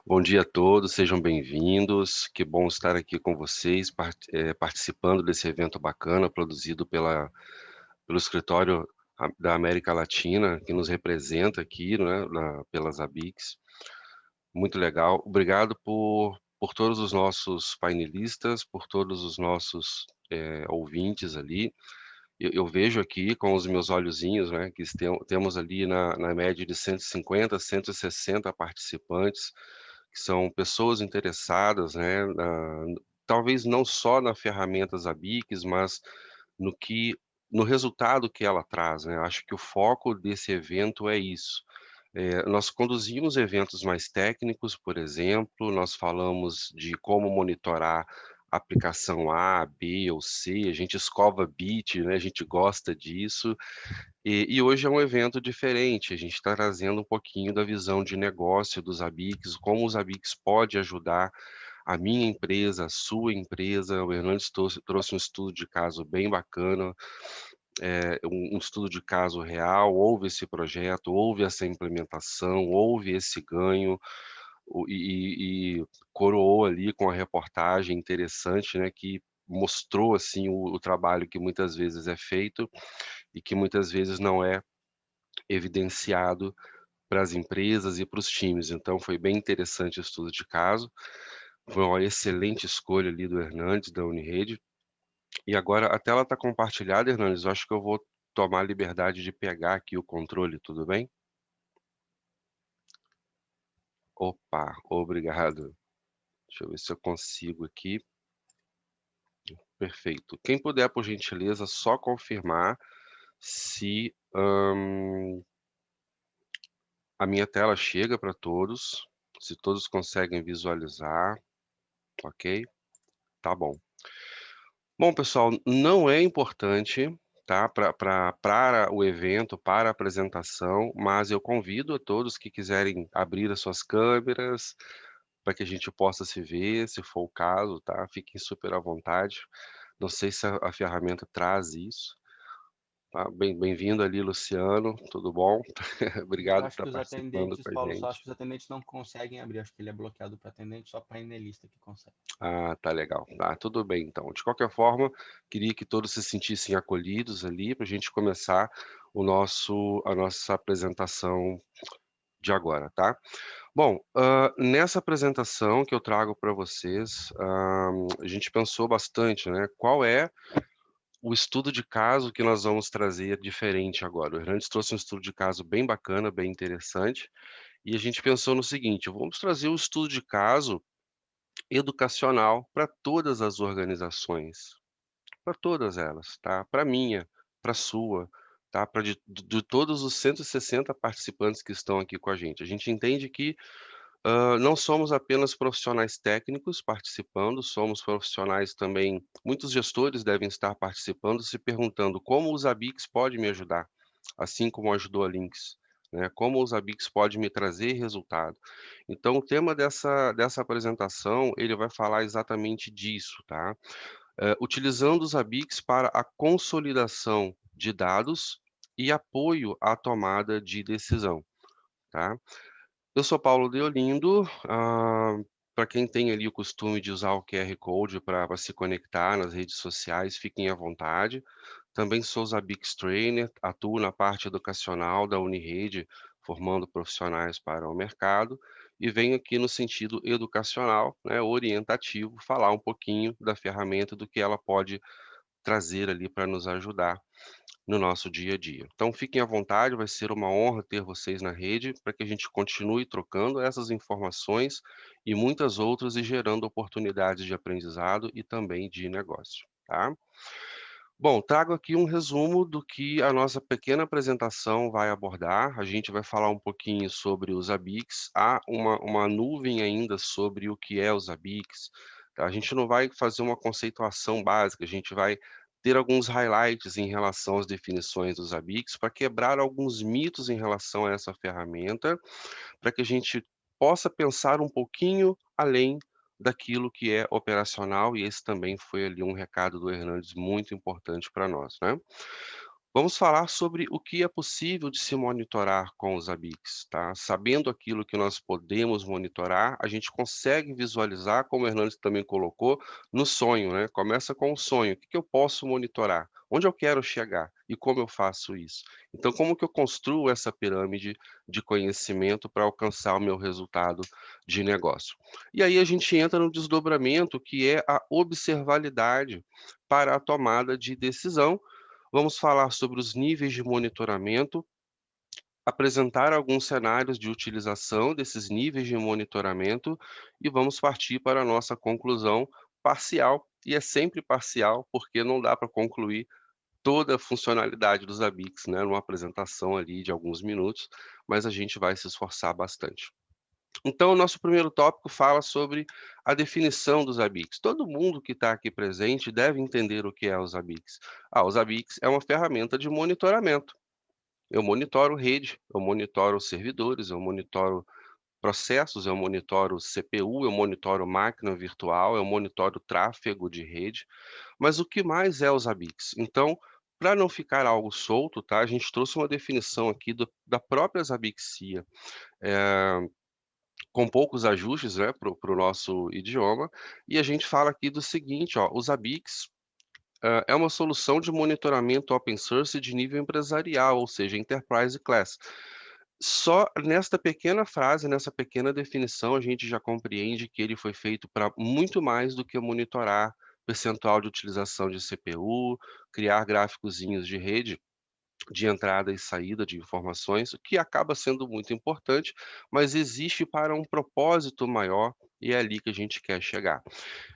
Bom dia a todos, sejam bem-vindos. Que bom estar aqui com vocês, participando desse evento bacana produzido pelo Escritório da América Latina, que nos representa aqui, né, pelas ABICS. Muito legal. Obrigado por todos os nossos painelistas, por todos os nossos ouvintes ali. Eu vejo aqui com os meus olhozinhos, né, que temos ali na média de 150, 160 participantes, que são pessoas interessadas, né, talvez não só na ferramentas ABICS, mas no que, no resultado que ela traz, né? Acho que o foco desse evento é isso. Nós conduzimos eventos mais técnicos, por exemplo, nós falamos de como monitorar a aplicação A, B ou C, a gente escova bit, né? A gente gosta disso, e hoje é um evento diferente, a gente está trazendo um pouquinho da visão de negócio dos ABICs, como os ABICs pode ajudar a minha empresa, a sua empresa. O Hernandes trouxe um estudo de caso bem bacana, um estudo de caso real, houve esse projeto, houve essa implementação, houve esse ganho, e coroou ali com a reportagem interessante, né, que mostrou assim o trabalho que muitas vezes é feito e que muitas vezes não é evidenciado para as empresas e para os times. Então foi bem interessante o estudo de caso, foi uma excelente escolha ali do Hernandes, da Unirede. E agora a tela está compartilhada, Hernandes, eu acho que eu vou tomar a liberdade de pegar aqui o controle, tudo bem? Opa, obrigado. Deixa eu ver se eu consigo aqui. Perfeito. Quem puder, por gentileza, só confirmar se a minha tela chega para todos, se todos conseguem visualizar, ok? Tá bom. Bom, pessoal, não é importante, tá, para o evento, para a apresentação, mas eu convido a todos que quiserem abrir as suas câmeras para que a gente possa se ver, se for o caso, tá? Fiquem super à vontade. Não sei se a ferramenta traz isso, tá? Bem-vindo ali, Luciano, tudo bom? Eu Obrigado por acho estar que os participando atendentes, com a Paulo, só acho gente. que os atendentes não conseguem abrir. Acho que ele é bloqueado para atendente, só painelista que consegue. Ah, tá legal. Tá, tudo bem então. De qualquer forma, queria que todos se sentissem acolhidos ali para a gente começar a nossa apresentação de agora, tá? Bom, nessa apresentação que eu trago para vocês, a gente pensou bastante, né? Qual é o estudo de caso que nós vamos trazer diferente agora? O Hernandes trouxe um estudo de caso bem bacana, bem interessante, e a gente pensou no seguinte: vamos trazer um estudo de caso educacional para todas as organizações, para todas elas, tá? Para minha, para sua, tá? Para de todos os 160 participantes que estão aqui com a gente. A gente entende que não somos apenas profissionais técnicos participando, somos profissionais também. Muitos gestores devem estar participando, se perguntando como os ABICs podem me ajudar, assim como ajudou a Lynx. Né? Como os ABICs podem me trazer resultado. Então, o tema dessa apresentação, ele vai falar exatamente disso, tá? Utilizando os ABICs para a consolidação de dados e apoio à tomada de decisão, tá? Eu sou Paulo Deolindo, para quem tem ali o costume de usar o QR Code para se conectar nas redes sociais, fiquem à vontade. Também sou Zabix Trainer, atuo na parte educacional da Unirede, formando profissionais para o mercado, e venho aqui no sentido educacional, né, orientativo, falar um pouquinho da ferramenta, do que ela pode trazer ali para nos ajudar no nosso dia a dia. Então, fiquem à vontade, vai ser uma honra ter vocês na rede para que a gente continue trocando essas informações e muitas outras e gerando oportunidades de aprendizado e também de negócio, tá? Bom, trago aqui um resumo do que a nossa pequena apresentação vai abordar. A gente vai falar um pouquinho sobre os ABICs. Há uma nuvem ainda sobre o que é os ABICs. Tá? A gente não vai fazer uma conceituação básica, a gente vai ter alguns highlights em relação às definições dos ABICs para quebrar alguns mitos em relação a essa ferramenta, para que a gente possa pensar um pouquinho além daquilo que é operacional, e esse também foi ali um recado do Hernandes muito importante para nós, né? Vamos falar sobre o que é possível de se monitorar com os ABICs, tá? Sabendo aquilo que nós podemos monitorar, a gente consegue visualizar, como o Hernandes também colocou, no sonho, né? Começa com o sonho. O que que eu posso monitorar? Onde eu quero chegar? E como eu faço isso? Então, como que eu construo essa pirâmide de conhecimento para alcançar o meu resultado de negócio? E aí a gente entra no desdobramento que é a observabilidade para a tomada de decisão. Vamos falar sobre os níveis de monitoramento, apresentar alguns cenários de utilização desses níveis de monitoramento e vamos partir para a nossa conclusão parcial. E é sempre parcial, porque não dá para concluir toda a funcionalidade dos ABICs, né, numa apresentação ali de alguns minutos, mas a gente vai se esforçar bastante. Então, o nosso primeiro tópico fala sobre a definição dos ABICs. Todo mundo que está aqui presente deve entender o que é os ABICs. Os ABICs é uma ferramenta de monitoramento. Eu monitoro rede, eu monitoro servidores, eu monitoro processos, eu monitoro CPU, eu monitoro máquina virtual, eu monitoro tráfego de rede. Mas o que mais é os ABICs? Então, para não ficar algo solto, tá? A gente trouxe uma definição aqui da própria Zabbixia. Eh, com poucos ajustes, né, para o nosso idioma, e a gente fala aqui do seguinte, ó, os ABICs, é uma solução de monitoramento open source de nível empresarial, ou seja, enterprise class. Só nesta pequena frase, nessa pequena definição, a gente já compreende que ele foi feito para muito mais do que monitorar percentual de utilização de CPU, criar gráficozinhos de rede de entrada e saída de informações, o que acaba sendo muito importante, mas existe para um propósito maior e é ali que a gente quer chegar.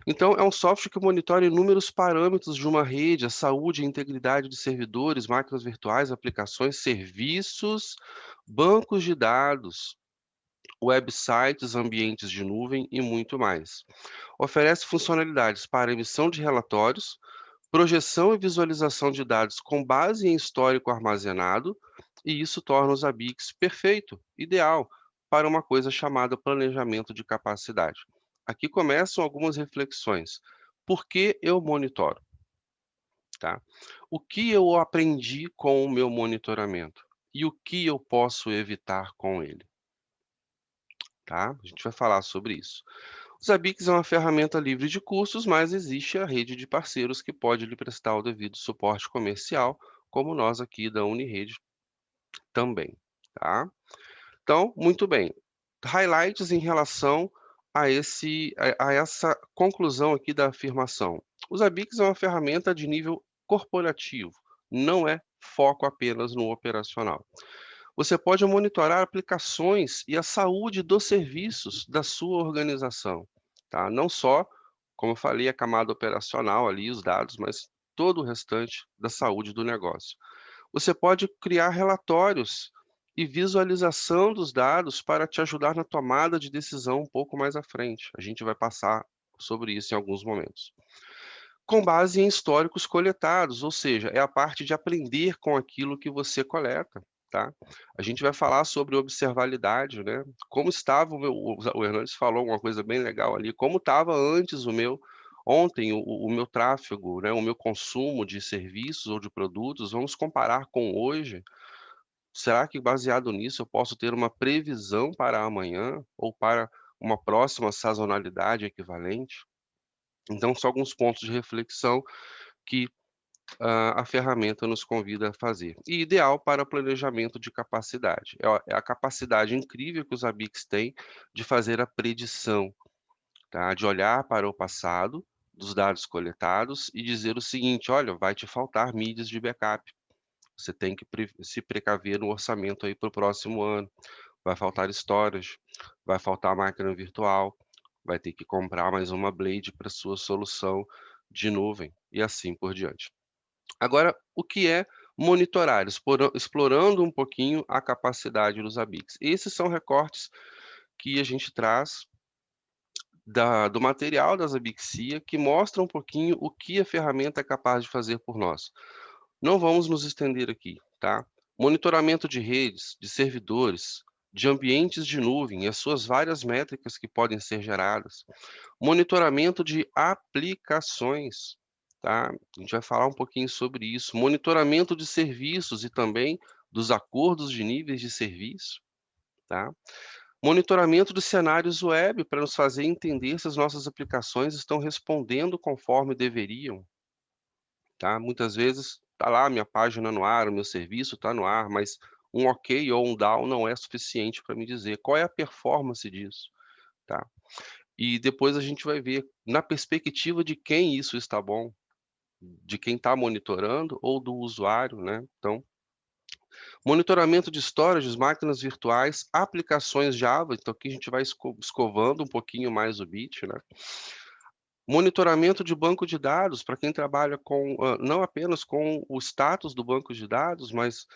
Então, é um software que monitora inúmeros parâmetros de uma rede, a saúde e integridade de servidores, máquinas virtuais, aplicações, serviços, bancos de dados, websites, ambientes de nuvem e muito mais. Oferece funcionalidades para emissão de relatórios, projeção e visualização de dados com base em histórico armazenado, e isso torna os ABICs perfeito, ideal, para uma coisa chamada planejamento de capacidade. Aqui começam algumas reflexões. Por que eu monitoro? Tá? O que eu aprendi com o meu monitoramento? E o que eu posso evitar com ele? Tá? A gente vai falar sobre isso. O Zabbix é uma ferramenta livre de custos, mas existe a rede de parceiros que pode lhe prestar o devido suporte comercial, como nós aqui da Unirede também, tá? Então, muito bem. Highlights em relação a essa conclusão aqui da afirmação. O Zabbix é uma ferramenta de nível corporativo, não é foco apenas no operacional. Você pode monitorar aplicações e a saúde dos serviços da sua organização, tá? Não só, como eu falei, a camada operacional ali, os dados, mas todo o restante da saúde do negócio. Você pode criar relatórios e visualização dos dados para te ajudar na tomada de decisão um pouco mais à frente. A gente vai passar sobre isso em alguns momentos. Com base em históricos coletados, ou seja, é a parte de aprender com aquilo que você coleta, tá? A gente vai falar sobre observabilidade, né? Como estava o Hernandes falou uma coisa bem legal ali, como estava antes ontem o meu tráfego, né, o meu consumo de serviços ou de produtos, vamos comparar com hoje. Será que baseado nisso eu posso ter uma previsão para amanhã ou para uma próxima sazonalidade equivalente? Então são alguns pontos de reflexão que a ferramenta nos convida a fazer. E ideal para planejamento de capacidade. É a capacidade incrível que os ABICs têm de fazer a predição, tá? De olhar para o passado, dos dados coletados e dizer o seguinte: olha, vai te faltar mídias de backup. Você tem que se precaver no orçamento aí para o próximo ano. Vai faltar storage, vai faltar máquina virtual, vai ter que comprar mais uma blade para sua solução de nuvem e assim por diante. Agora, o que é monitorar? Explorando um pouquinho a capacidade dos ABICs. Esses são recortes que a gente traz do material da Zabbixia, que mostra um pouquinho o que a ferramenta é capaz de fazer por nós. Não vamos nos estender aqui, tá? Monitoramento de redes, de servidores, de ambientes de nuvem e as suas várias métricas que podem ser geradas. Monitoramento de aplicações, tá? A gente vai falar um pouquinho sobre isso. Monitoramento de serviços e também dos acordos de níveis de serviço, tá? Monitoramento dos cenários web para nos fazer entender se as nossas aplicações estão respondendo conforme deveriam, tá? Muitas vezes está lá a minha página no ar, o meu serviço está no ar, mas um ok ou um down não é suficiente para me dizer qual é a performance disso, tá? E depois a gente vai ver na perspectiva de quem isso está bom, de quem está monitorando ou do usuário, né? Então, monitoramento de storage, máquinas virtuais, aplicações Java, então aqui a gente vai escovando um pouquinho mais o bit, né? Monitoramento de banco de dados, para quem trabalha com, não apenas com o status do banco de dados, mas,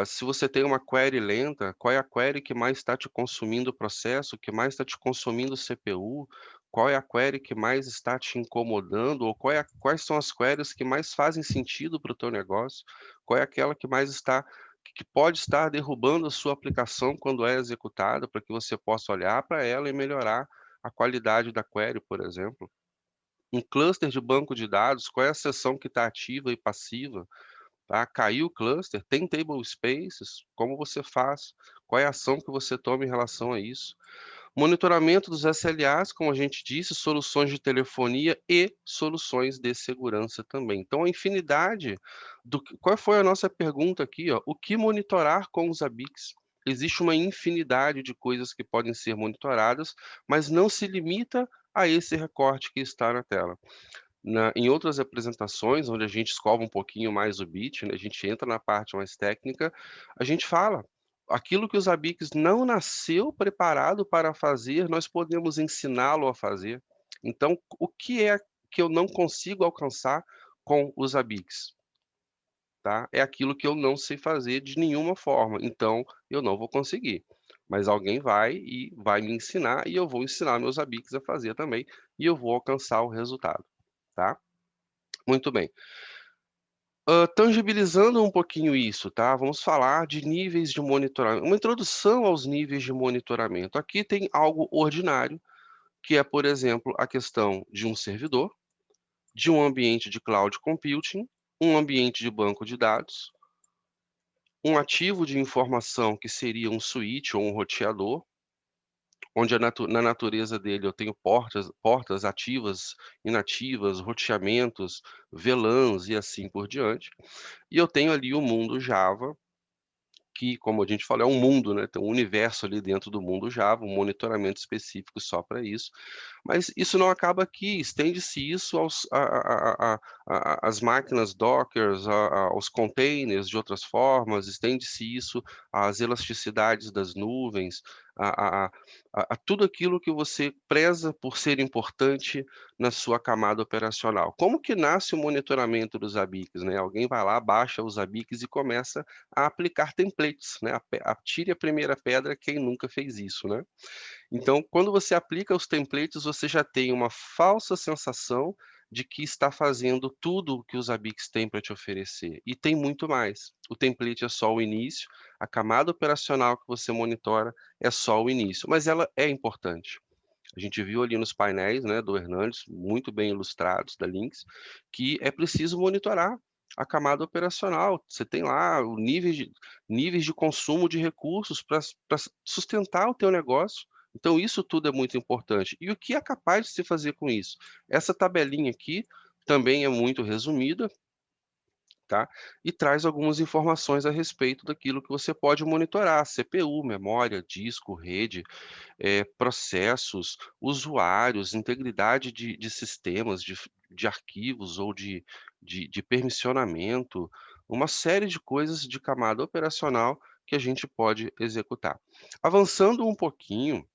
se você tem uma query lenta, qual é a query que mais está te consumindo o processo, que mais está te consumindo o CPU, qual é a query que mais está te incomodando, ou quais são as queries que mais fazem sentido para o teu negócio, qual é aquela que mais está que pode estar derrubando a sua aplicação quando é executada, para que você possa olhar para ela e melhorar a qualidade da query, por exemplo. Um cluster de banco de dados, qual é a seção que está ativa e passiva, tá? Caiu o cluster, tem table spaces, como você faz? Qual é a ação que você toma em relação a isso? Monitoramento dos SLAs, como a gente disse, soluções de telefonia e soluções de segurança também. Então, a infinidade qual foi a nossa pergunta aqui, ó? O que monitorar com os ABICs? Existe uma infinidade de coisas que podem ser monitoradas, mas não se limita a esse recorte que está na tela. Em outras apresentações, onde a gente escova um pouquinho mais o bit, né, a gente entra na parte mais técnica, a gente fala, aquilo que os ABICs não nasceu preparado para fazer, nós podemos ensiná-lo a fazer. Então, o que é que eu não consigo alcançar com os ABICs? Tá? É aquilo que eu não sei fazer de nenhuma forma, então eu não vou conseguir. Mas alguém vai e vai me ensinar, e eu vou ensinar meus ABICs a fazer também, e eu vou alcançar o resultado, tá? Muito bem. Tangibilizando um pouquinho isso, tá? Vamos falar de níveis de monitoramento, uma introdução aos níveis de monitoramento. Aqui tem algo ordinário, que é, por exemplo, a questão de um servidor, de um ambiente de cloud computing, um ambiente de banco de dados, um ativo de informação que seria um switch ou um roteador, onde na natureza dele eu tenho portas ativas, inativas, roteamentos, VLANs e assim por diante. E eu tenho ali o mundo Java, que, como a gente falou, é um mundo, né, tem um universo ali dentro do mundo Java, um monitoramento específico só para isso. Mas isso não acaba aqui, estende-se isso às máquinas Dockers, aos containers de outras formas, estende-se isso às elasticidades das nuvens, a a a a tudo aquilo que você preza por ser importante na sua camada operacional. Como que nasce o monitoramento dos ABICs, né? Alguém vai lá, baixa os ABICs e começa a aplicar templates, né? Atire a primeira pedra quem nunca fez isso, né? Então, quando você aplica os templates, você já tem uma falsa sensação de que está fazendo tudo o que os ABICs têm para te oferecer. E tem muito mais. O template é só o início, a camada operacional que você monitora é só o início, mas ela é importante. A gente viu ali nos painéis, né, do Hernandes, muito bem ilustrados, da Lynx, que é preciso monitorar a camada operacional. Você tem lá o níveis de consumo de recursos para sustentar o teu negócio. Então isso tudo é muito importante. E o que é capaz de se fazer com isso? Essa tabelinha aqui também é muito resumida, tá? E traz algumas informações a respeito daquilo que você pode monitorar: CPU, memória, disco, rede, processos, usuários, integridade de sistemas, de arquivos ou de permissionamento, uma série de coisas de camada operacional que a gente pode executar. Avançando um pouquinho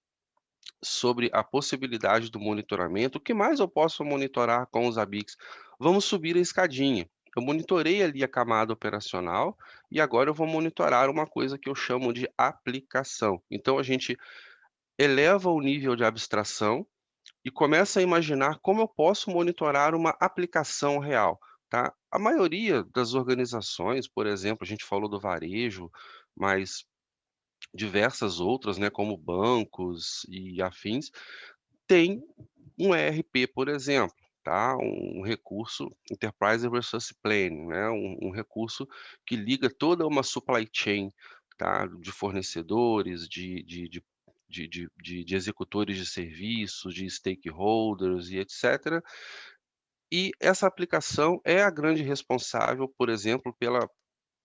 sobre a possibilidade do monitoramento, o que mais eu posso monitorar com os ABICs? Vamos subir a escadinha. Eu monitorei ali a camada operacional e agora eu vou monitorar uma coisa que eu chamo de aplicação. Então a gente eleva o nível de abstração e começa a imaginar como eu posso monitorar uma aplicação real, tá? A maioria das organizações, por exemplo, a gente falou do varejo, mas diversas outras, né, como bancos e afins, tem um ERP, por exemplo. tá? Um recurso Enterprise Resource Planning, né? Um recurso que liga toda uma supply chain, tá? De fornecedores, de executores de serviços, de stakeholders e etcétera. E essa aplicação é a grande responsável, por exemplo,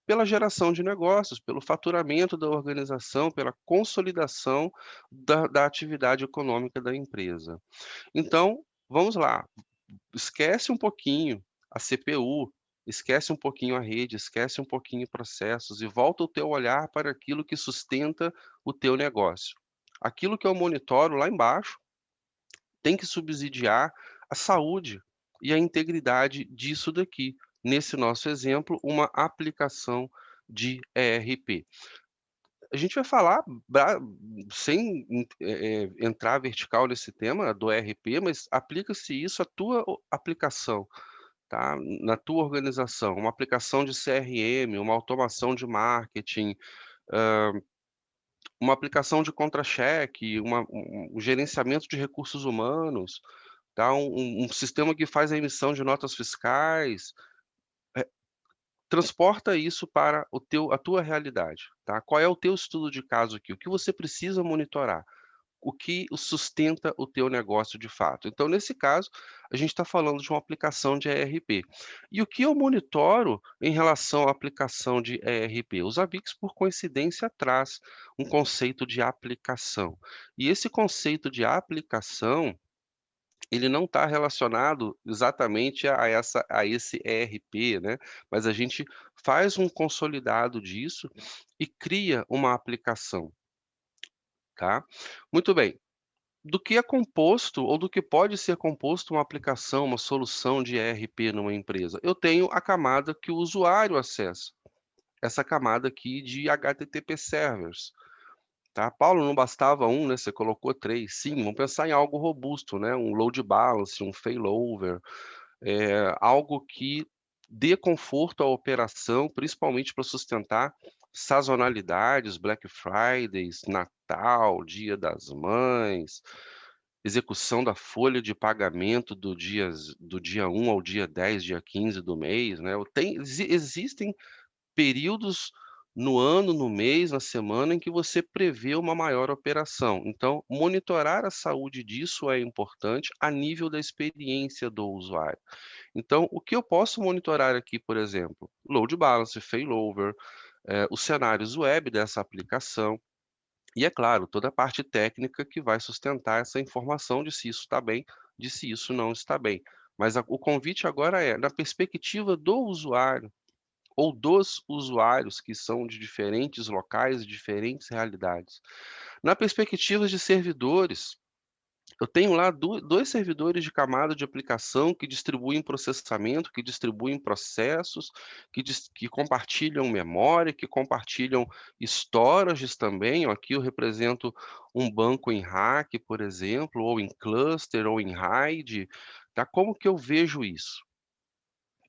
pela geração de negócios, pelo faturamento da organização, pela consolidação da atividade econômica da empresa. Então, vamos lá, esquece um pouquinho a CPU, esquece um pouquinho a rede, esquece um pouquinho processos e volta o teu olhar para aquilo que sustenta o teu negócio. Aquilo que eu monitoro lá embaixo tem que subsidiar a saúde e a integridade disso daqui. Nesse nosso exemplo, uma aplicação de ERP. A gente vai falar sem entrar vertical nesse tema do ERP, mas aplica-se isso à tua aplicação, tá? Na tua organização, uma aplicação de CRM, uma automação de marketing, uma aplicação de contra-cheque, um gerenciamento de recursos humanos, tá? Um sistema que faz a emissão de notas fiscais. Transporta isso para a tua realidade, tá? Qual é o teu estudo de caso aqui? O que você precisa monitorar? O que sustenta o teu negócio de fato? Então, nesse caso, a gente está falando de uma aplicação de ERP. E o que eu monitoro em relação à aplicação de ERP? Os AVIX, por coincidência, traz um conceito de aplicação. E esse conceito de aplicação ele não está relacionado exatamente a esse ERP, né, mas a gente faz um consolidado disso e cria uma aplicação, tá. Muito bem, do que é composto ou do que pode ser composto uma aplicação, uma solução de ERP numa empresa? Eu tenho a camada que o usuário acessa, essa camada aqui de HTTP servers. Tá, Paulo, não bastava um, né, você colocou 3. Sim, vamos pensar em algo robusto, né, um load balance, um failover, algo que dê conforto à operação, principalmente para sustentar sazonalidades, Black Fridays, Natal, Dia das Mães, execução da folha de pagamento do dia 1 ao dia 10, dia 15 do mês, né, existem períodos no ano, no mês, na semana em que você prevê uma maior operação. Então, monitorar a saúde disso é importante a nível da experiência do usuário. Então, o que eu posso monitorar aqui, por exemplo, load balance, failover, os cenários web dessa aplicação e, é claro, toda a parte técnica que vai sustentar essa informação de se isso está bem, de se isso não está bem. Mas o convite agora é, na perspectiva do usuário, ou dos usuários que são de diferentes locais e diferentes realidades. Na perspectiva de servidores, eu tenho lá 2 servidores de camada de aplicação que distribuem processamento, que distribuem processos, que compartilham memória, que compartilham storages também. Ó, aqui eu represento um banco em rack, por exemplo, ou em cluster, ou em RAID. Tá? Como que eu vejo isso?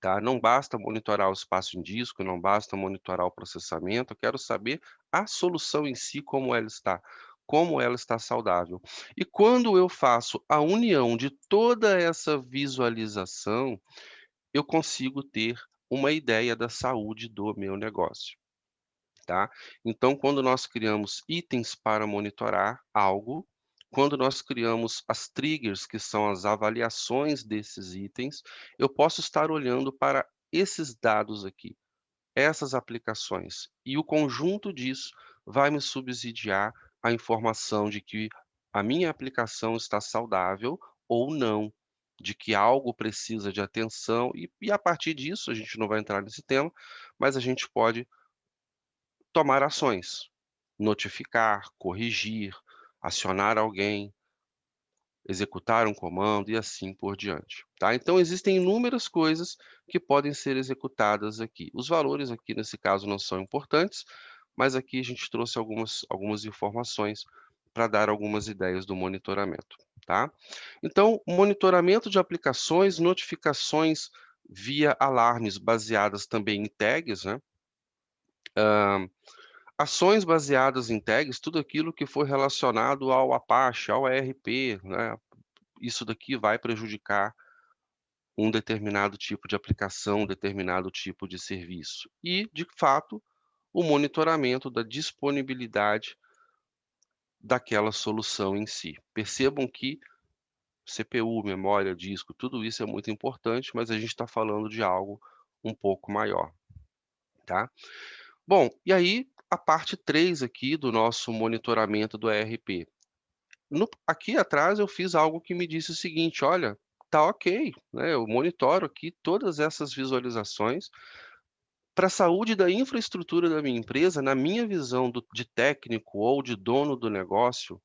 Tá? Não basta monitorar o espaço em disco, não basta monitorar o processamento, eu quero saber a solução em si, como ela está saudável. E quando eu faço a união de toda essa visualização, eu consigo ter uma ideia da saúde do meu negócio, tá? Então, quando nós criamos itens para monitorar algo, quando nós criamos as triggers, que são as avaliações desses itens, eu posso estar olhando para esses dados aqui, essas aplicações, e o conjunto disso vai me subsidiar a informação de que a minha aplicação está saudável ou não, de que algo precisa de atenção, e a partir disso, a gente não vai entrar nesse tema, mas a gente pode tomar ações, notificar, corrigir, acionar alguém, executar um comando e assim por diante, tá? Então existem inúmeras coisas que podem ser executadas aqui. Os valores aqui nesse caso não são importantes, mas aqui a gente trouxe algumas informações para dar algumas ideias do monitoramento, tá? Então, monitoramento de aplicações, notificações via alarmes baseadas também em tags, né? Ações baseadas em tags, tudo aquilo que for relacionado ao Apache, ao ERP, né, isso daqui vai prejudicar um determinado tipo de aplicação, um determinado tipo de serviço. E, de fato, o monitoramento da disponibilidade daquela solução em si. Percebam que CPU, memória, disco, tudo isso é muito importante, mas a gente está falando de algo um pouco maior, tá? Bom, e aí a parte 3 aqui do nosso monitoramento do ERP. Aqui atrás eu fiz algo que me disse o seguinte: "Olha, tá ok, né, eu monitoro aqui todas essas visualizações para a saúde da infraestrutura da minha empresa, na minha visão de técnico ou de dono do negócio,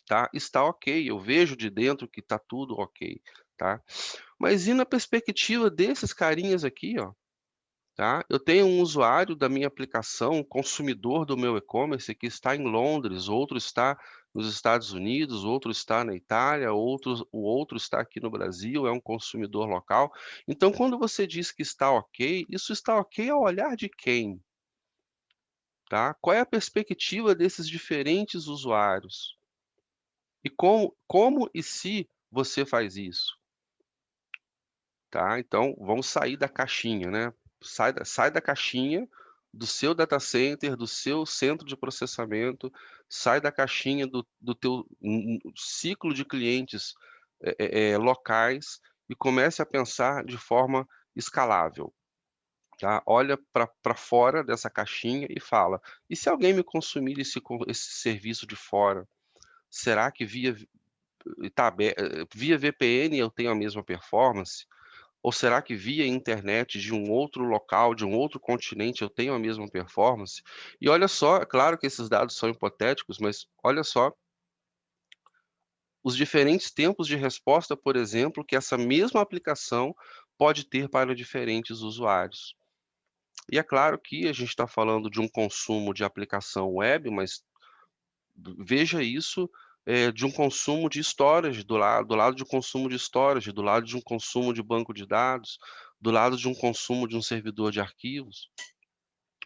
tá, está ok, eu vejo de dentro que está tudo ok, tá. Mas e na perspectiva desses carinhas aqui, ó, tá, eu tenho um usuário da minha aplicação, um consumidor do meu e-commerce que está em Londres, outro está nos Estados Unidos, outro está na Itália, o outro está aqui no Brasil, é um consumidor local. Então quando você diz que está ok, isso está ok ao olhar de quem, tá? Qual é a perspectiva desses diferentes usuários? E como e se você faz isso, tá? Então, vamos sair da caixinha, né? Sai da caixinha do seu data center, do seu centro de processamento, sai da caixinha do teu ciclo de clientes, locais e comece a pensar de forma escalável, tá? Olha para fora dessa caixinha e fala: "E se alguém me consumir esse serviço de fora, será que via VPN eu tenho a mesma performance? Ou será que via internet de um outro local, de um outro continente, eu tenho a mesma performance?" E olha só, é claro que esses dados são hipotéticos, mas olha só os diferentes tempos de resposta, por exemplo, que essa mesma aplicação pode ter para diferentes usuários. E é claro que a gente está falando de um consumo de aplicação web, mas veja isso, de um consumo de storage, do lado de um consumo de storage, do lado de um consumo de banco de dados, do lado de um consumo de um servidor de arquivos,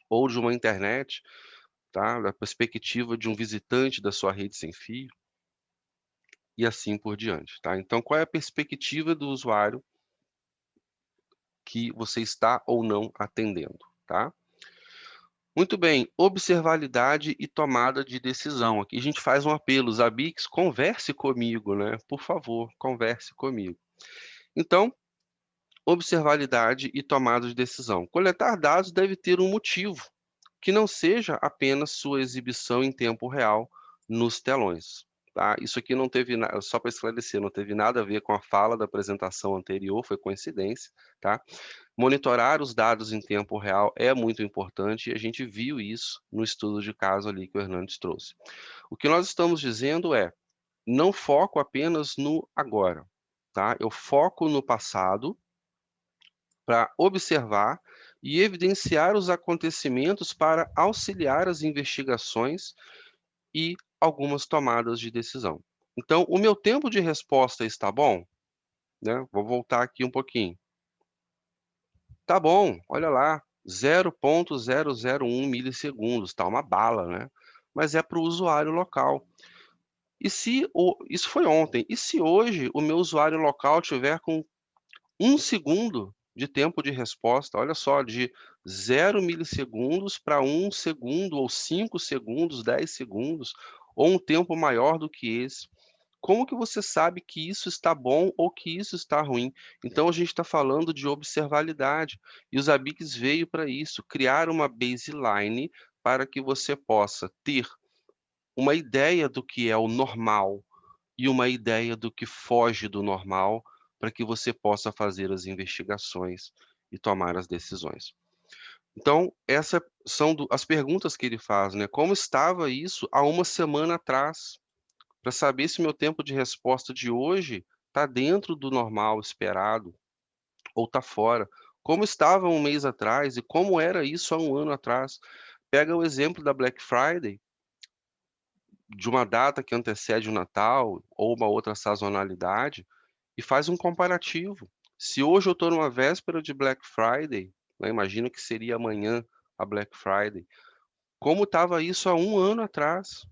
ou de uma internet, tá, da perspectiva de um visitante da sua rede sem fio, e assim por diante, tá. Então qual é a perspectiva do usuário que você está ou não atendendo, tá. Muito bem, observabilidade e tomada de decisão. Aqui a gente faz um apelo, Zabbix, converse comigo, né? Por favor, converse comigo. Então, observabilidade e tomada de decisão. Coletar dados deve ter um motivo, que não seja apenas sua exibição em tempo real nos telões. Tá? Isso aqui não teve nada, só para esclarecer, não teve nada a ver com a fala da apresentação anterior, foi coincidência, tá? Monitorar os dados em tempo real é muito importante e a gente viu isso no estudo de caso ali que o Hernandes trouxe. O que nós estamos dizendo é, não foco apenas no agora, tá? Eu foco no passado para observar e evidenciar os acontecimentos para auxiliar as investigações e algumas tomadas de decisão. Então, o meu tempo de resposta está bom, né? Vou voltar aqui um pouquinho. Tá bom, olha lá, 0,001 milissegundos, tá uma bala, né. Mas é para o usuário local. E se o isso foi ontem, e se hoje o meu usuário local tiver com 1 segundo de tempo de resposta, olha só, de 0 milissegundos para 1 segundo ou 5 segundos, 10 segundos, ou um tempo maior do que esse. Como que você sabe que isso está bom ou que isso está ruim? Então a gente está falando de observabilidade, e o Zabbix veio para isso, criar uma baseline para que você possa ter uma ideia do que é o normal e uma ideia do que foge do normal, para que você possa fazer as investigações e tomar as decisões. Então, essas são as perguntas que ele faz, né? Como estava isso há uma semana atrás? Para saber se meu tempo de resposta de hoje está dentro do normal esperado ou está fora. Como estava um mês atrás e como era isso há um ano atrás. Pega o exemplo da Black Friday, de uma data que antecede o Natal ou uma outra sazonalidade, e faz um comparativo. Se hoje eu estou numa véspera de Black Friday, né, imagino que seria amanhã a Black Friday, como estava isso há um ano atrás,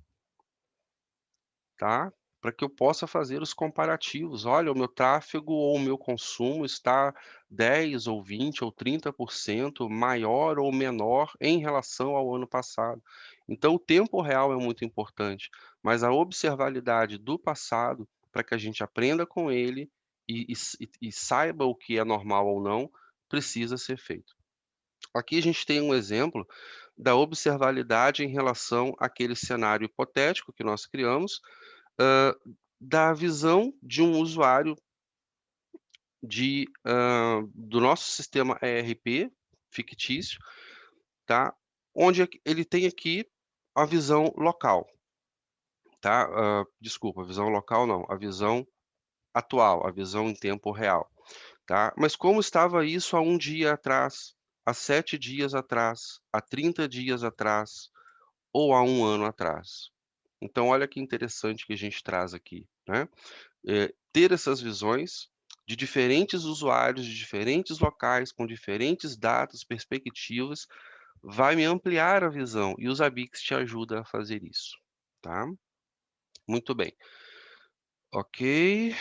tá? para que eu possa fazer os comparativos. Olha, o meu tráfego ou o meu consumo está 10 ou 20 ou 30% maior ou menor em relação ao ano passado. Então, o tempo real é muito importante, mas a observabilidade do passado, para que a gente aprenda com ele e saiba o que é normal ou não, precisa ser feito. Aqui a gente tem um exemplo da observabilidade em relação àquele cenário hipotético que nós criamos, hã, da visão de um usuário do nosso sistema ERP fictício, tá, onde ele tem aqui a visão local, tá, desculpa, a visão local não, a visão atual, a visão em tempo real, tá. Mas como estava isso há um dia atrás, há 7 dias atrás, há 30 dias atrás ou há um ano atrás? Então olha que interessante que a gente traz aqui, né. Ter essas visões de diferentes usuários, de diferentes locais, com diferentes dados, perspectivas, vai me ampliar a visão e os Zabbix te ajuda a fazer isso, tá. Muito bem. Ok,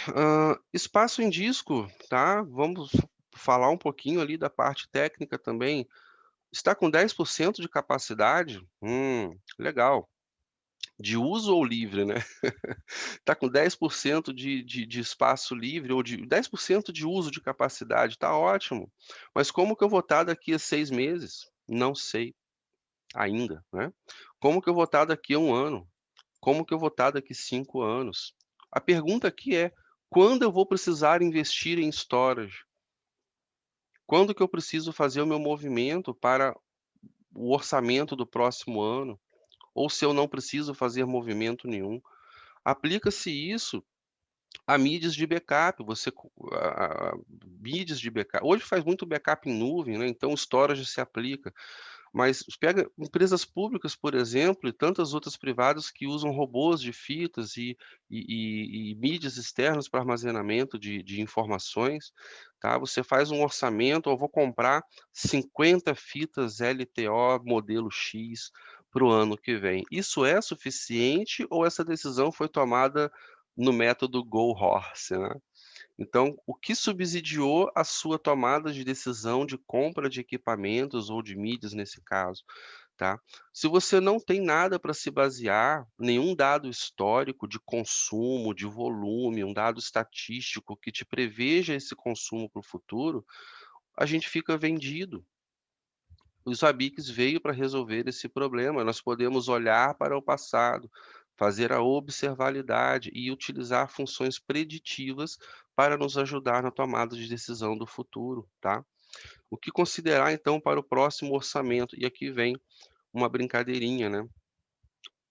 espaço em disco, tá, vamos falar um pouquinho ali da parte técnica também. Está com 10% de capacidade? Legal. De uso ou livre, né? Está com 10% de espaço livre ou de 10% de uso de capacidade, tá ótimo. Mas como que eu vou estar daqui a 6 meses? Não sei ainda, né. Como que eu vou estar daqui a um ano? Como que eu vou estar daqui 5 anos? A pergunta aqui é: quando eu vou precisar investir em storage? Quando que eu preciso fazer o meu movimento para o orçamento do próximo ano? Ou se eu não preciso fazer movimento nenhum? Aplica-se isso a mídias de backup, você mídias de backup hoje faz muito backup em nuvem, né, então o storage se aplica. Mas pega empresas públicas, por exemplo, e tantas outras privadas que usam robôs de fitas e mídias externas para armazenamento de informações, tá. Você faz um orçamento: "Eu vou comprar 50 fitas LTO modelo X para o ano que vem". Isso é suficiente ou essa decisão foi tomada no método Go Horse, né? Então, o que subsidiou a sua tomada de decisão de compra de equipamentos ou de mídias nesse caso, tá? Se você não tem nada para se basear, nenhum dado histórico de consumo, de volume, um dado estatístico que te preveja esse consumo para o futuro, a gente fica vendido. Os Zabbix veio para resolver esse problema. Nós podemos olhar para o passado, fazer a observabilidade e utilizar funções preditivas para nos ajudar na tomada de decisão do futuro, tá? O que considerar então para o próximo orçamento? E aqui vem uma brincadeirinha, né?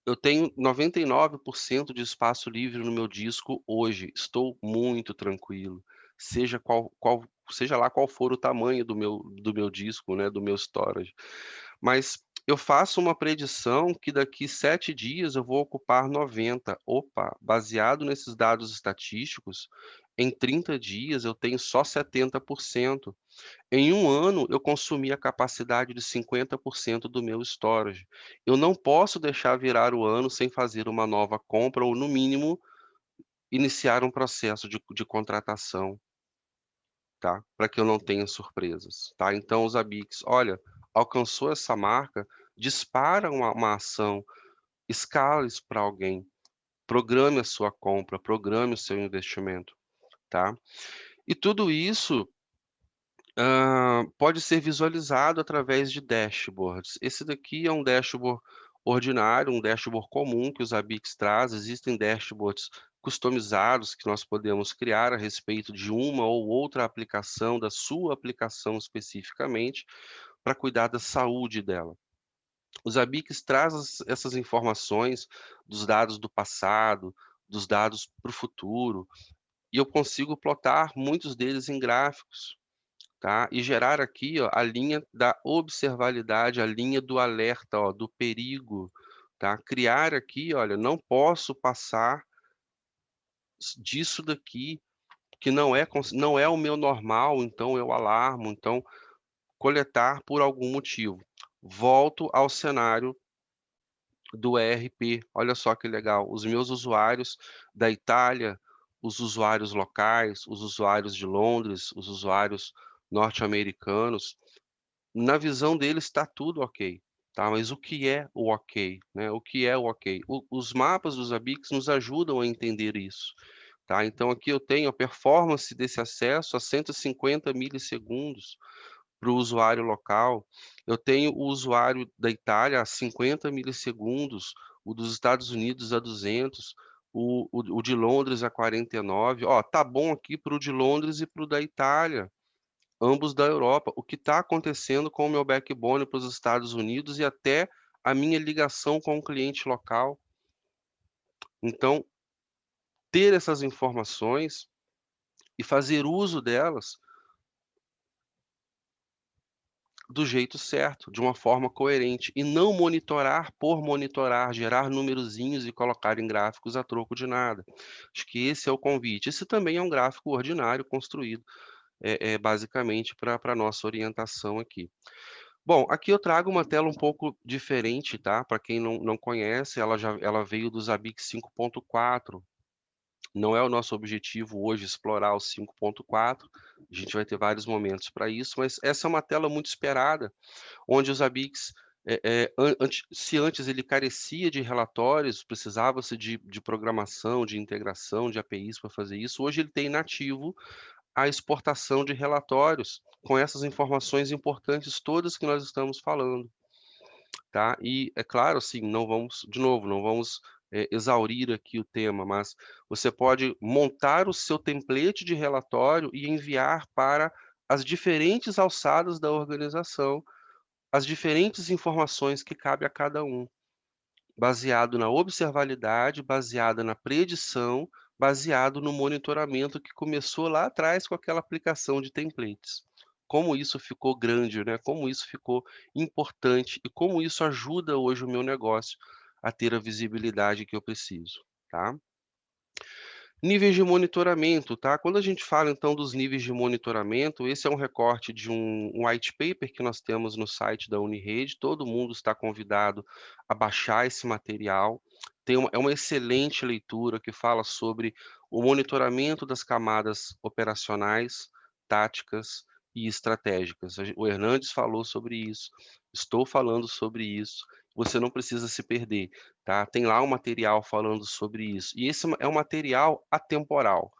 Eu tenho 99% de espaço livre no meu disco hoje, estou muito tranquilo, seja lá qual for o tamanho do meu disco, né, do meu storage. Mas eu faço uma predição que daqui 7 dias eu vou ocupar 90. Opa, baseado nesses dados estatísticos, em 30 dias eu tenho só 70%. Em um ano, eu consumi a capacidade de 50% do meu storage. Eu não posso deixar virar o ano sem fazer uma nova compra ou, no mínimo, iniciar um processo de contratação, tá, para que eu não tenha surpresas, tá. Então os Zabbix, olha, alcançou essa marca, dispara uma ação, escala isso para alguém, programe a sua compra, programe o seu investimento, tá. E tudo isso pode ser visualizado através de dashboards. Esse daqui é um dashboard ordinário, um dashboard comum que os Zabbix traz. Existem dashboards customizados que nós podemos criar a respeito de uma ou outra aplicação, da sua aplicação especificamente, para cuidar da saúde dela. Os Zabbix traz essas informações dos dados do passado, dos dados para o futuro, e eu consigo plotar muitos deles em gráficos. Tá? E gerar aqui, ó, a linha da observabilidade, a linha do alerta, ó, do perigo, tá? Criar aqui, olha, não posso passar disso daqui, que não é o meu normal, então eu alarmo, então coletar por algum motivo. Volto ao cenário do ERP. Olha só que legal, os meus usuários da Itália, os usuários locais, os usuários de Londres, os usuários norte-americanos, na visão deles está tudo ok, tá? Mas o que é o ok, né? O que é o ok? Os mapas dos ABICs nos ajudam a entender isso, tá? Então aqui eu tenho a performance desse acesso a 150 milissegundos para o usuário local. Eu tenho o usuário da Itália a 50 milissegundos, o dos Estados Unidos a 200, o de Londres a 49. Ó, tá bom aqui para o de Londres e para o da Itália, ambos da Europa. O que está acontecendo com o meu backbone para os Estados Unidos e até a minha ligação com o cliente local. Então, ter essas informações e fazer uso delas do jeito certo, de uma forma coerente, e não monitorar por monitorar, gerar numerozinhos e colocar em gráficos a troco de nada. Acho que esse é o convite. Esse também é um gráfico ordinário construído, basicamente para a nossa orientação aqui. Bom, aqui eu trago uma tela um pouco diferente, tá? Para quem não conhece, ela veio do Zabbix 5.4. Não é o nosso objetivo hoje explorar o 5.4. A gente vai ter vários momentos para isso, mas essa é uma tela muito esperada, onde o Zabbix, se antes ele carecia de relatórios, precisava-se de programação, de integração, de APIs para fazer isso, hoje ele tem nativo a exportação de relatórios com essas informações importantes todas que nós estamos falando, tá? E é claro, assim, não vamos, de novo, não vamos exaurir aqui o tema, mas você pode montar o seu template de relatório e enviar para as diferentes alçadas da organização as diferentes informações que cabe a cada um, baseado na observabilidade, baseado na predição, baseado no monitoramento que começou lá atrás com aquela aplicação de templates. Como isso ficou grande, né? Como isso ficou importante e como isso ajuda hoje o meu negócio a ter a visibilidade que eu preciso, tá? Níveis de monitoramento, tá? Quando a gente fala então dos níveis de monitoramento, esse é um recorte de um white paper que nós temos no site da Unirede. Todo mundo está convidado a baixar esse material. É uma excelente leitura que fala sobre o monitoramento das camadas operacionais, táticas e estratégicas. O Hernandes falou sobre isso, estou falando sobre isso. Você não precisa se perder, tá? Tem lá um material falando sobre isso. E esse é um material atemporal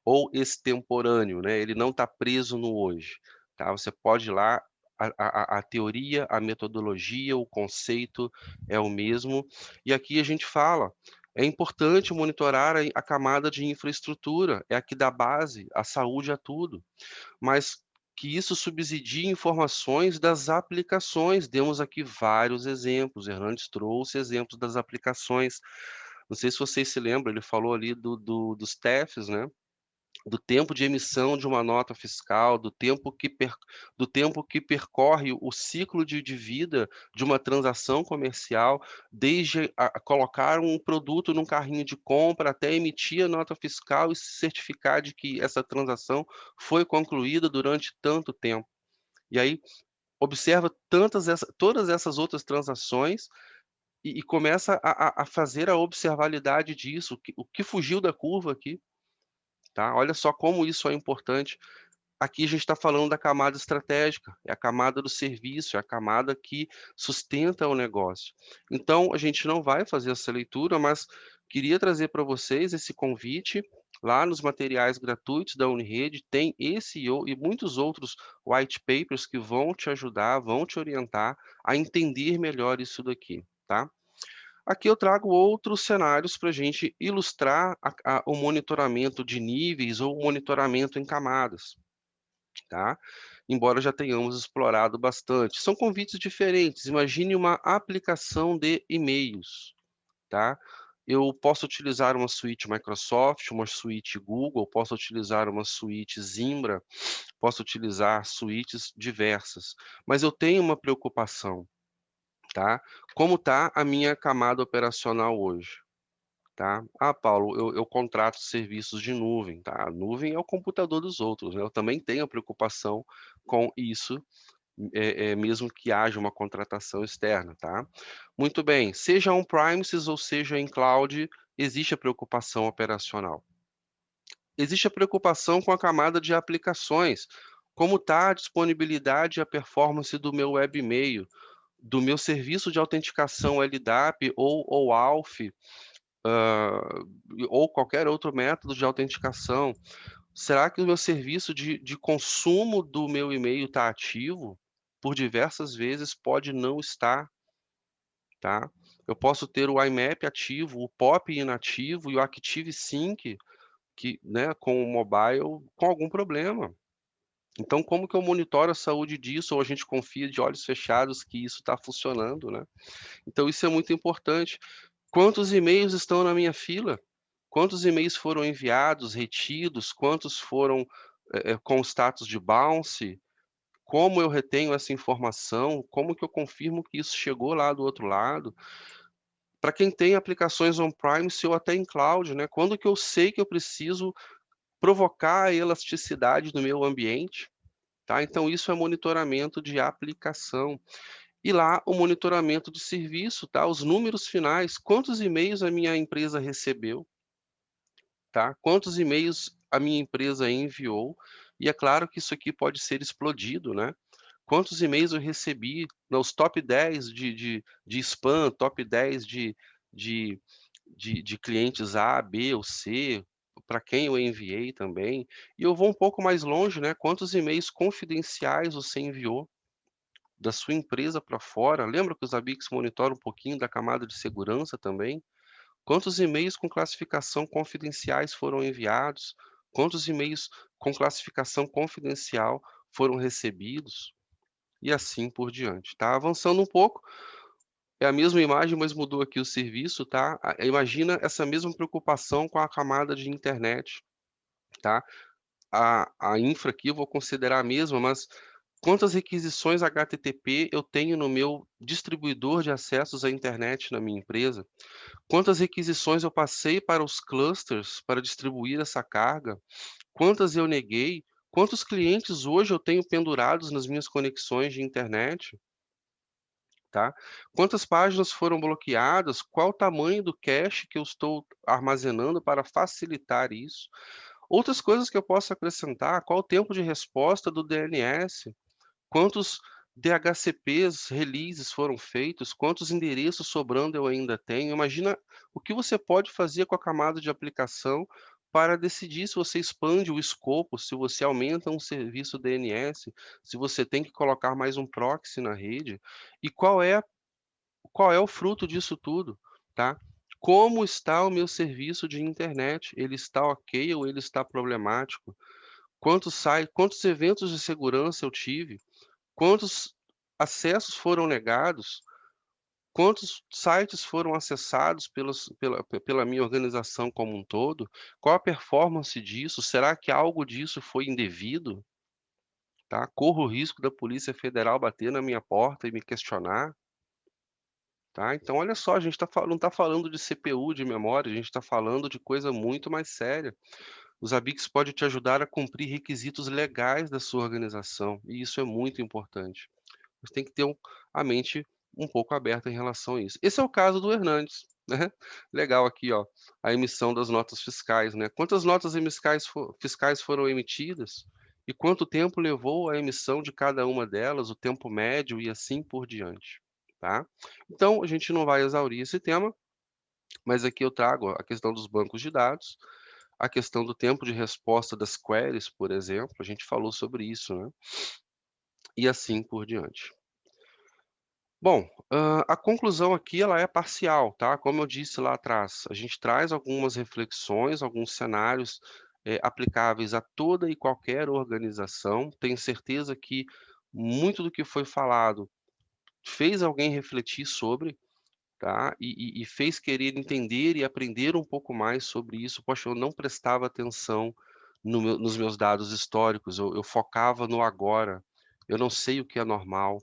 ou extemporâneo, né? Ele não está preso no hoje, tá? Você pode ir lá, a teoria, a metodologia, o conceito é o mesmo. E aqui a gente fala, é importante monitorar a camada de infraestrutura, é a que dá base, a saúde a tudo, mas que isso subsidie informações das aplicações. Demos aqui vários exemplos, Hernandes trouxe exemplos das aplicações. Não sei se vocês se lembram, ele falou ali dos TEFs, né? Do tempo de emissão de uma nota fiscal, do tempo que percorre o ciclo de vida de uma transação comercial, desde colocar um produto num carrinho de compra até emitir a nota fiscal e se certificar de que essa transação foi concluída durante tanto tempo. E aí observa todas essas outras transações e começa a fazer a observabilidade disso, o que fugiu da curva aqui, tá? Olha só como isso é importante. Aqui a gente está falando da camada estratégica, é a camada do serviço, é a camada que sustenta o negócio. Então, a gente não vai fazer essa leitura, mas queria trazer para vocês esse convite. Lá nos materiais gratuitos da Unirede tem esse e muitos outros white papers que vão te ajudar, vão te orientar a entender melhor isso daqui, tá? Aqui eu trago outros cenários para a gente ilustrar o monitoramento de níveis ou o monitoramento em camadas, tá? Embora já tenhamos explorado bastante. São convites diferentes. Imagine uma aplicação de e-mails, tá? Eu posso utilizar uma suíte Microsoft, uma suíte Google, posso utilizar uma suíte Zimbra, posso utilizar suítes diversas. Mas eu tenho uma preocupação, tá? Como está a minha camada operacional hoje? Tá? Ah, Paulo, eu contrato serviços de nuvem, tá? A nuvem é o computador dos outros, né? Eu também tenho preocupação com isso mesmo que haja uma contratação externa, tá? Muito bem, seja on-premises ou seja em cloud, existe a preocupação operacional. Existe a preocupação com a camada de aplicações, como está a disponibilidade e a performance do meu webmail, do meu serviço de autenticação LDAP ou OAuth, hã, ou qualquer outro método de autenticação. Será que o meu serviço de consumo do meu e-mail está ativo? Por diversas vezes pode não estar, tá? Eu posso ter o IMAP ativo, o POP inativo e o ActiveSync, que, né, com o mobile, com algum problema. Então, como que eu monitoro a saúde disso, ou a gente confia de olhos fechados que isso está funcionando, né? Então isso é muito importante. Quantos e-mails estão na minha fila? Quantos e-mails foram enviados, retidos? Quantos foram, com status de bounce? Como eu retenho essa informação? Como que eu confirmo que isso chegou lá do outro lado? Para quem tem aplicações on-premise ou até em cloud, né, quando que eu sei que eu preciso provocar a elasticidade do meu ambiente, tá? Então isso é monitoramento de aplicação. E lá o monitoramento de serviço, tá? Os números finais, quantos e-mails a minha empresa recebeu, tá? Quantos e-mails a minha empresa enviou, e é claro que isso aqui pode ser explodido, né? Quantos e-mails eu recebi nos top 10 de spam, top 10 de de clientes A, B ou C, para quem eu enviei também. E eu vou um pouco mais longe, né? Quantos e-mails confidenciais você enviou da sua empresa para fora? Lembra que os Zabbix monitoram um pouquinho da camada de segurança também? Quantos e-mails com classificação confidenciais foram enviados? Quantos e-mails com classificação confidencial foram recebidos? E assim por diante, tá? Avançando um pouco, é a mesma imagem, mas mudou aqui o serviço, tá? Imagina essa mesma preocupação com a camada de internet, tá? A infra aqui eu vou considerar a mesma, mas quantas requisições HTTP eu tenho no meu distribuidor de acessos à internet na minha empresa? Quantas requisições eu passei para os clusters para distribuir essa carga? Quantas eu neguei? Quantos clientes hoje eu tenho pendurados nas minhas conexões de internet? Tá? Quantas páginas foram bloqueadas? Qual o tamanho do cache que eu estou armazenando para facilitar isso? Outras coisas que eu posso acrescentar, qual o tempo de resposta do DNS? Quantos DHCPs releases foram feitos? Quantos endereços sobrando eu ainda tenho? Imagina o que você pode fazer com a camada de aplicação para decidir se você expande o escopo, se você aumenta um serviço DNS, se você tem que colocar mais um proxy na rede, e qual é o fruto disso tudo, tá? Como está o meu serviço de internet? Ele está ok ou ele está problemático? Quantos eventos de segurança eu tive? Quantos acessos foram negados? Quantos sites foram acessados pela minha organização como um todo? Qual a performance disso? Será que algo disso foi indevido? Tá? Corro o risco da Polícia Federal bater na minha porta e me questionar? Tá? Então, olha só, a gente não está falando de CPU, de memória, a gente está falando de coisa muito mais séria. Os ABICs podem te ajudar a cumprir requisitos legais da sua organização, e isso é muito importante. Você tem que ter a mente um pouco aberta em relação a isso. Esse é o caso do Hernandes, né? Legal aqui, ó, a emissão das notas fiscais, né? Quantas notas fiscais foram emitidas e quanto tempo levou a emissão de cada uma delas, o tempo médio e assim por diante, tá? Então, a gente não vai exaurir esse tema, mas aqui eu trago a questão dos bancos de dados, a questão do tempo de resposta das queries, por exemplo, a gente falou sobre isso, né? E assim por diante. Bom, a conclusão aqui ela é parcial, tá? Como eu disse lá atrás, a gente traz algumas reflexões, alguns cenários, aplicáveis a toda e qualquer organização. Tenho certeza que muito do que foi falado fez alguém refletir sobre, tá? E fez querer entender e aprender um pouco mais sobre isso. Poxa, eu não prestava atenção nos meus dados históricos, eu focava no agora. Eu não sei o que é normal.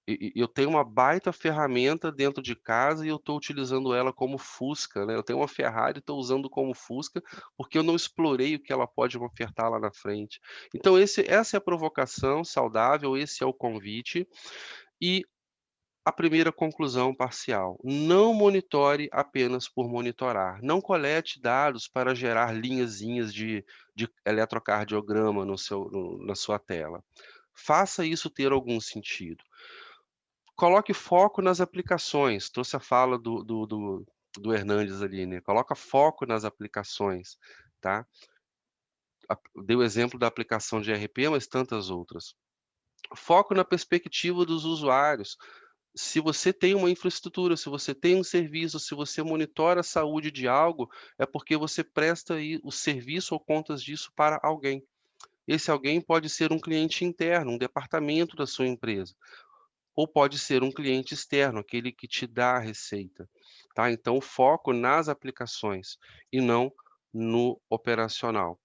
eu tenho uma baita ferramenta dentro de casa e eu estou utilizando ela como Fusca, né, eu tenho uma Ferrari e estou usando como Fusca, porque eu não explorei o que ela pode me ofertar lá na frente. Então essa é a provocação saudável, esse é o convite, e a primeira conclusão parcial: não monitore apenas por monitorar, não colete dados para gerar linhazinhas de eletrocardiograma na sua tela. Faça isso ter algum sentido. Coloque foco nas aplicações, trouxe a fala do Hernandes ali, né, coloca foco nas aplicações, tá. Dei o exemplo da aplicação de ERP, mas tantas outras. Foco na perspectiva dos usuários. Se você tem uma infraestrutura, se você tem um serviço, se você monitora a saúde de algo, é porque você presta aí o serviço ou contas disso para alguém. Esse alguém pode ser um cliente interno, um departamento da sua empresa, ou pode ser um cliente externo, aquele que te dá a receita, tá? Então, foco nas aplicações e não no operacional.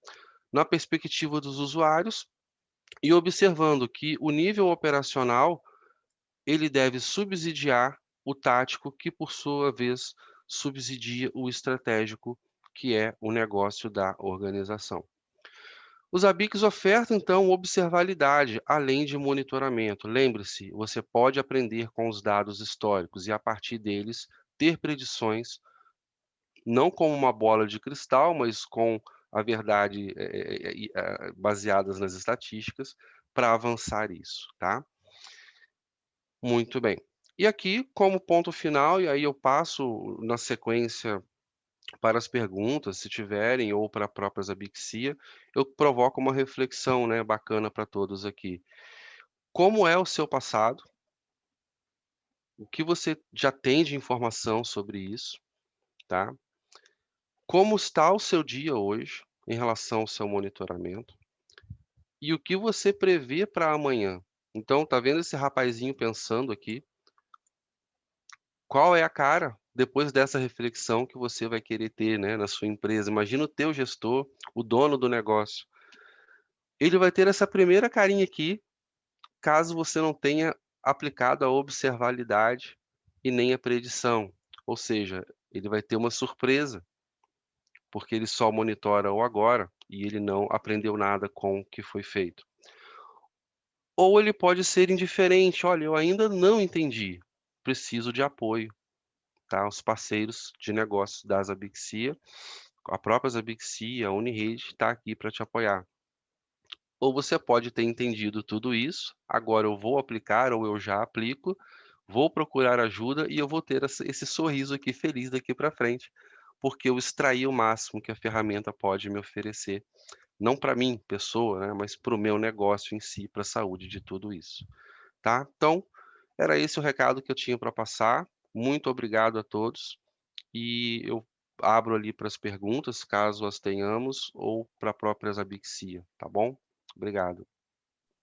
Na perspectiva dos usuários e observando que o nível operacional ele deve subsidiar o tático, que por sua vez subsidia o estratégico, que é o negócio da organização. Os ABICs ofertam, então, observabilidade, além de monitoramento. Lembre-se, você pode aprender com os dados históricos e, a partir deles, ter predições, não como uma bola de cristal, mas com a verdade baseadas nas estatísticas, para avançar isso, tá? Muito bem. E aqui, como ponto final, e aí eu passo na sequência para as perguntas, se tiverem, ou para a própria Zabixia, eu provoco uma reflexão, né, bacana para todos aqui. Como é o seu passado? O que você já tem de informação sobre isso, tá? Como está o seu dia hoje em relação ao seu monitoramento? E o que você prevê para amanhã? Então, tá vendo esse rapazinho pensando aqui? Qual é a cara, depois dessa reflexão, que você vai querer ter, né, na sua empresa? Imagina o teu gestor, o dono do negócio. Ele vai ter essa primeira carinha aqui, caso você não tenha aplicado a observabilidade e nem a predição. Ou seja, ele vai ter uma surpresa, porque ele só monitora o agora e ele não aprendeu nada com o que foi feito. Ou ele pode ser indiferente: "Olha, eu ainda não entendi, preciso de apoio", tá? Os parceiros de negócios da Zabixia, a própria Zabixia, a Unirede, está aqui para te apoiar. Ou você pode ter entendido tudo isso, agora eu vou aplicar ou eu já aplico, vou procurar ajuda e eu vou ter esse sorriso aqui feliz daqui para frente, porque eu extraí o máximo que a ferramenta pode me oferecer, não para mim, pessoa, né, mas para o meu negócio em si, para a saúde de tudo isso, tá? Então, era esse o recado que eu tinha para passar. Muito obrigado a todos e eu abro ali para as perguntas, caso as tenhamos, ou para a própria Zabixia, tá bom? Obrigado.